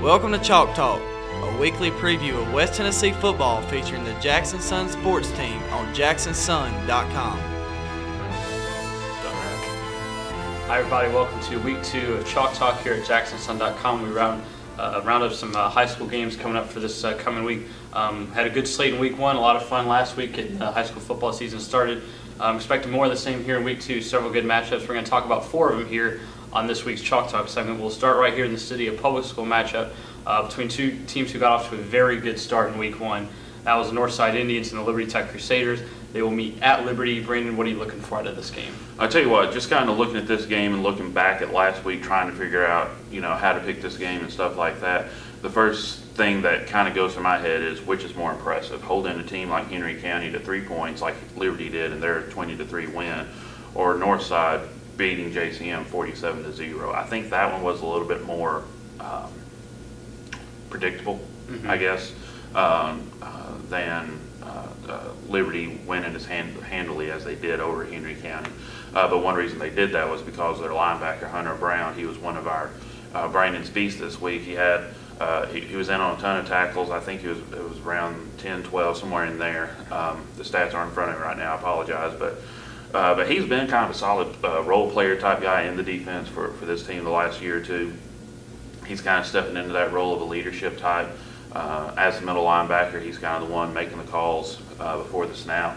Welcome to Chalk Talk, a weekly preview of West Tennessee football featuring the JSUN sports team on JacksonSun.com. Hi everybody, welcome to week 2 of Chalk Talk here at JacksonSun.com. We round up some high school games coming up for this coming week. Had a good slate in week 1, a lot of fun last week getting the high school football season started. Expecting more of the same here in week 2, several good matchups. We're going to talk about 4 of them here on this week's Chalk Talk segment. We'll start right here in the city, a public school matchup between two teams who got off to a very good start in week 1. That was the Northside Indians and the Liberty Tech Crusaders. They will meet at Liberty. Brandon, what are you looking for out of this game? I'll tell you what, just kind of looking at this game and looking back at last week, trying to figure out, how to pick this game and stuff like that. The first thing that kind of goes through my head is which is more impressive, holding a team like Henry County to 3 points like Liberty did in their 20-3 win, or Northside beating JCM 47-0. I think that one was a little bit more predictable, I guess, than Liberty winning as handily as they did over Henry County. But one reason they did that was because their linebacker, Hunter Brown, he was one of our Brandon's beasts this week. He had he was in on a ton of tackles. I think it was around 10, 12, somewhere in there. The stats aren't in front of me right now, I apologize, but he's been kind of a solid role player type guy in the defense for this team the last year or two. He's kind of stepping into that role of a leadership type. As the middle linebacker, he's kind of the one making the calls before the snap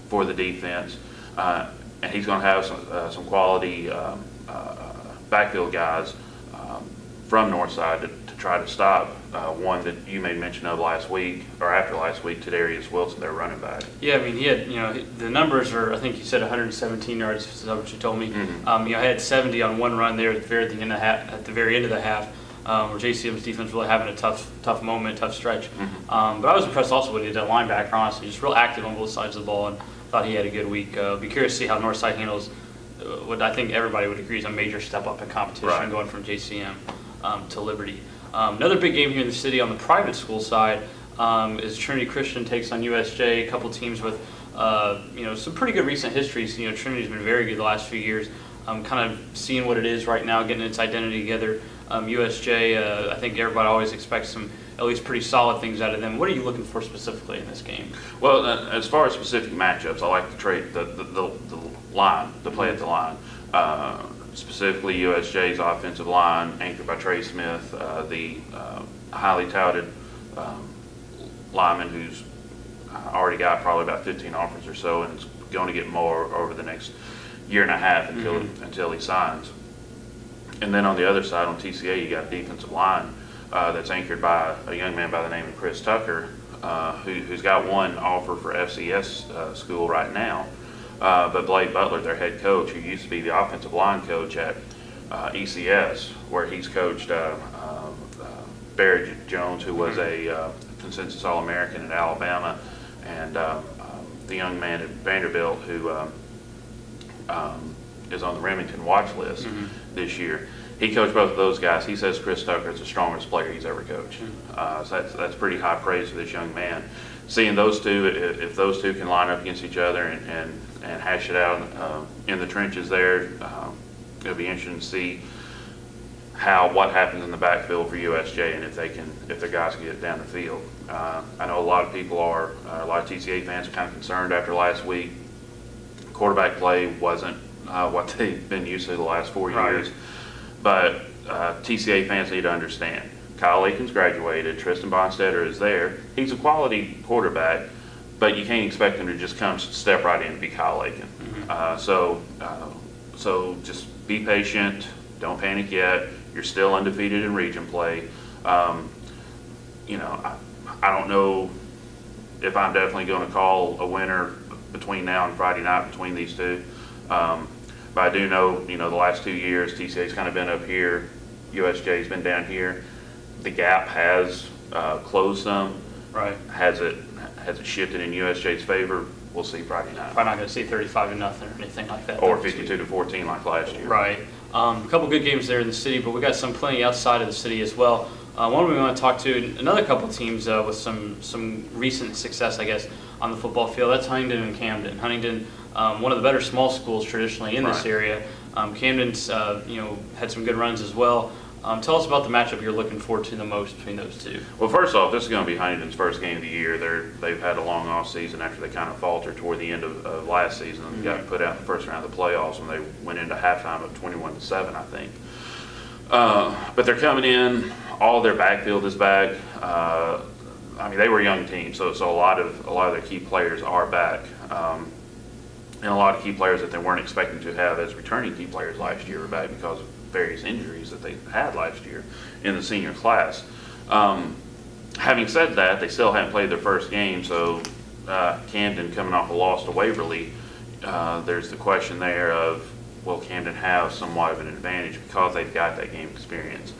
for the defense. And he's going to have some quality backfield guys from Northside to try to stop one that you made mention of last week, or after last week, Tadarius Wilson, their running back. Yeah, I mean, he had, the numbers are, I think you said 117 yards, is that what you told me? He had 70 on one run there at the very end of the half. Where JCM's defense really having a tough moment, tough stretch. But I was impressed also with the linebacker, honestly, just real active on both sides of the ball, and thought he had a good week. Be curious to see how Northside handles what I think everybody would agree is a major step up in competition, going from JCM to Liberty. Another big game here in the city on the private school side is Trinity Christian takes on USJ, a couple teams with some pretty good recent histories. Trinity's been very good the last few years. Kind of seeing what it is right now, getting its identity together. USJ, I think everybody always expects some at least pretty solid things out of them. What are you looking for specifically in this game? Well, as far as specific matchups, I like to trade the line, the play at the line. Specifically, USJ's offensive line, anchored by Trey Smith, the highly touted lineman who's already got probably about 15 offers or so, and is going to get more over the next year and a half until he signs. And then on the other side, on TCA, you got a defensive line that's anchored by a young man by the name of Chris Tucker, who's got one offer for FCS school right now. But Blake Butler, their head coach, who used to be the offensive line coach at ECS, where he's coached Barry Jones, who was a consensus All-American at Alabama, and the young man at Vanderbilt who is on the Remington watch list this year. He coached both of those guys. He says Chris Tucker is the strongest player he's ever coached. So that's pretty high praise for this young man. Seeing those two, if those two can line up against each other and hash it out in the trenches there, it'll be interesting to see what happens in the backfield for USJ, and if the guys can get down the field. I know a lot of people a lot of TCA fans are kind of concerned after last week. Quarterback play wasn't what they've been used to the last 4 years. But TCA fans need to understand, Kyle Aiken's graduated, Tristan Bonstetter is there. He's a quality quarterback, but you can't expect him to just step right in and be Kyle Aiken. So just be patient, don't panic yet. You're still undefeated in region play. I don't know if I'm definitely going to call a winner between now and Friday night between these two. But I do know, the last 2 years, TCA's kind of been up here, USJ's been down here. The gap has closed some. Right. Has it shifted in USJ's favor? We'll see Friday night. Probably not going to see 35-0 or anything like that. Or 52-14 like last year. Right. A couple good games there in the city, but we got some plenty outside of the city as well. One we want to talk to, another couple teams with some recent success, I guess, on the football field. That's Huntington and Camden. Huntington, one of the better small schools traditionally in this area. Camden's had some good runs as well. Tell us about the matchup you're looking forward to the most between those two. Well, first off, this is going to be Huntington's first game of the year. They've had a long off season after they kind of faltered toward the end of last season and got put out in the first round of the playoffs when they went into halftime of 21-7, I think. But they're coming in. All their backfield is back. I mean, they were a young team, so a lot of their key players are back, and a lot of key players that they weren't expecting to have as returning key players last year are back because of various injuries that they had last year in the senior class. Having said that, they still haven't played their first game, so Camden coming off a loss to Waverly, there's the question there of, will Camden have somewhat of an advantage because they've got that game experience?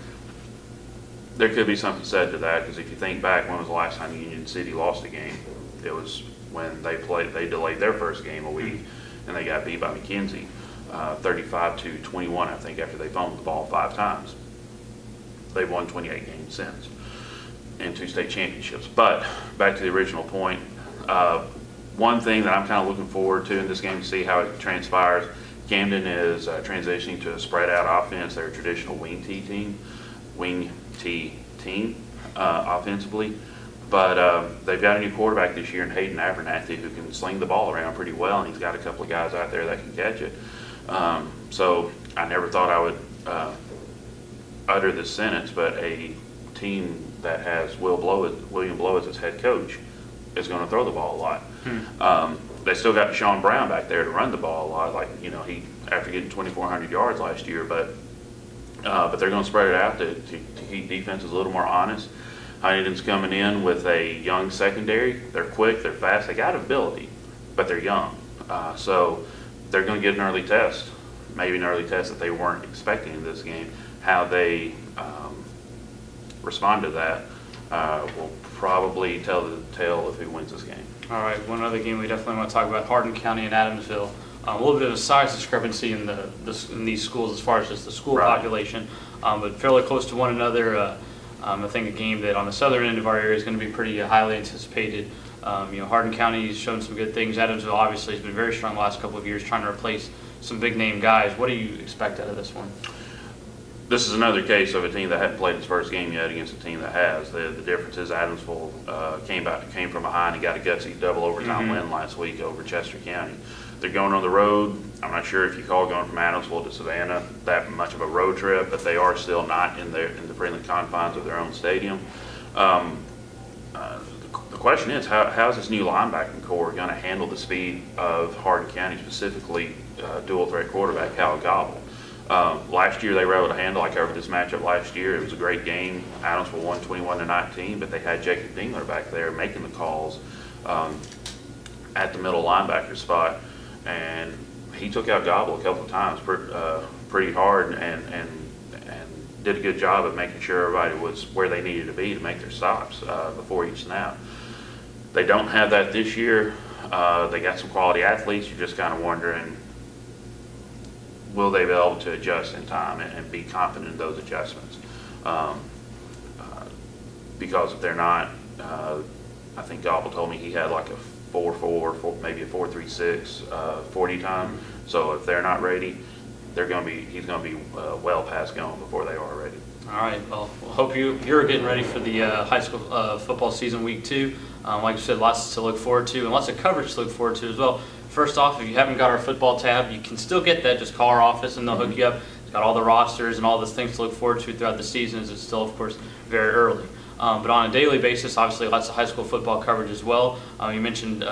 There could be something said to that, because if you think back, when was the last time Union City lost a game? It was when they delayed their first game a week, and they got beat by McKenzie, 35-21, I think, after they fumbled the ball 5 times. They've won 28 games since, and 2 state championships. But back to the original point, one thing that I'm kind of looking forward to in this game to see how it transpires, Camden is transitioning to a spread out offense. They're a traditional wing T team offensively, but they've got a new quarterback this year in Hayden Abernathy who can sling the ball around pretty well, and he's got a couple of guys out there that can catch it. So I never thought I would utter this sentence, but a team that has William Blow as its head coach is going to throw the ball a lot. They still got Deshaun Brown back there to run the ball a lot, like, you know, he after getting 2,400 yards last year, but they're going to spread it out to keep defenses a little more honest. Huntington's coming in with a young secondary. They're quick, they're fast, they got ability, but they're young. So they're going to get an early test, maybe an early test that they weren't expecting in this game. How they respond to that will probably tell the tale of who wins this game. All right, one other game we definitely want to talk about, Hardin County and Adamsville. A little bit of a size discrepancy in these schools as far as just the school population, but fairly close to one another. I think a game that on the southern end of our area is going to be pretty highly anticipated. You know, Hardin County has shown some good things. Adamsville obviously has been very strong the last couple of years, trying to replace some big name guys. What do you expect out of this one? This is another case of a team that hadn't played its first game yet against a team that has. The difference is Adamsville came from behind and got a gutsy double overtime win last week over Chester County. They're going on the road. I'm not sure if you call going from Adamsville to Savannah that much of a road trip, but they are still not in the friendly confines of their own stadium. The question is, how is this new linebacking core going to handle the speed of Hardin County, specifically dual threat quarterback Cal Gobble? Last year they were able to handle, I covered this matchup last year. It was a great game. Adamsville won 21-19, but they had Jacob Dingler back there making the calls at the middle linebacker spot, and he took out Gobble a couple of times pretty hard and did a good job of making sure everybody was where they needed to be to make their stops before each snap. They don't have that this year. They got some quality athletes. You're just kind of wondering, will they be able to adjust in time and be confident in those adjustments? Because if they're not, I think Gobble told me he had like a 4.4, maybe a 4.36 40 time. So if they're not ready, he's going to be well past gone before they are ready. All right. Well, we'll hope you're getting ready for the high school football season week 2. Like you said, lots to look forward to and lots of coverage to look forward to as well. First off, if you haven't got our football tab, you can still get that. Just call our office and they'll hook you up. It's got all the rosters and all the things to look forward to throughout the season, as it's still, of course, very early. But on a daily basis, obviously, lots of high school football coverage as well. You mentioned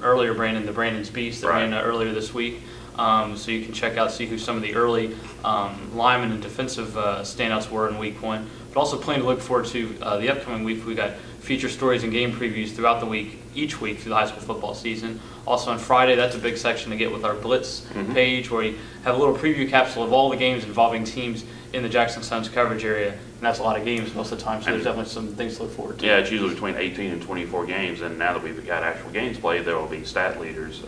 earlier, Brandon, the Brandon's Beast that ran earlier this week. So you can check out, see who some of the early linemen and defensive standouts were in week 1. But also plenty to look forward to the upcoming week. We got feature stories and game previews throughout the week, each week through the high school football season. Also on Friday, that's a big section to get with our Blitz page, where we have a little preview capsule of all the games involving teams in the Jackson Suns coverage area. And that's a lot of games most of the time, so there's definitely some things to look forward to. Yeah, it's usually between 18 and 24 games, and now that we've got actual games played, there will be stat leaders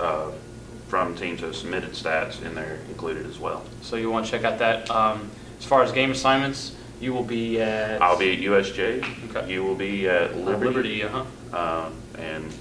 from teams that have submitted stats in there included as well. So you want to check out that. As far as game assignments, you will be at... I'll be at USJ. Okay. You will be at Liberty. Liberty, And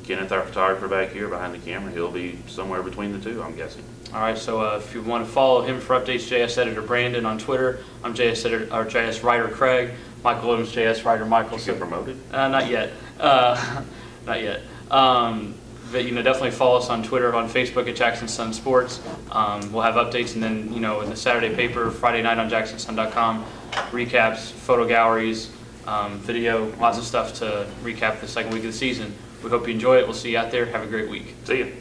Kenneth, our photographer back here behind the camera, he'll be somewhere between the two, I'm guessing. All right, so if you want to follow him for updates, JS Editor Brandon on Twitter. I'm JS Writer Craig. Michael Williams, JS Writer Michael. Did you get promoted? Not yet. Not yet. But definitely follow us on Twitter, on Facebook at Jackson Sun Sports. We'll have updates, and then in the Saturday paper, Friday night on JacksonSun.com, recaps, photo galleries, video, lots of stuff to recap the second week of the season. We hope you enjoy it. We'll see you out there. Have a great week. See you.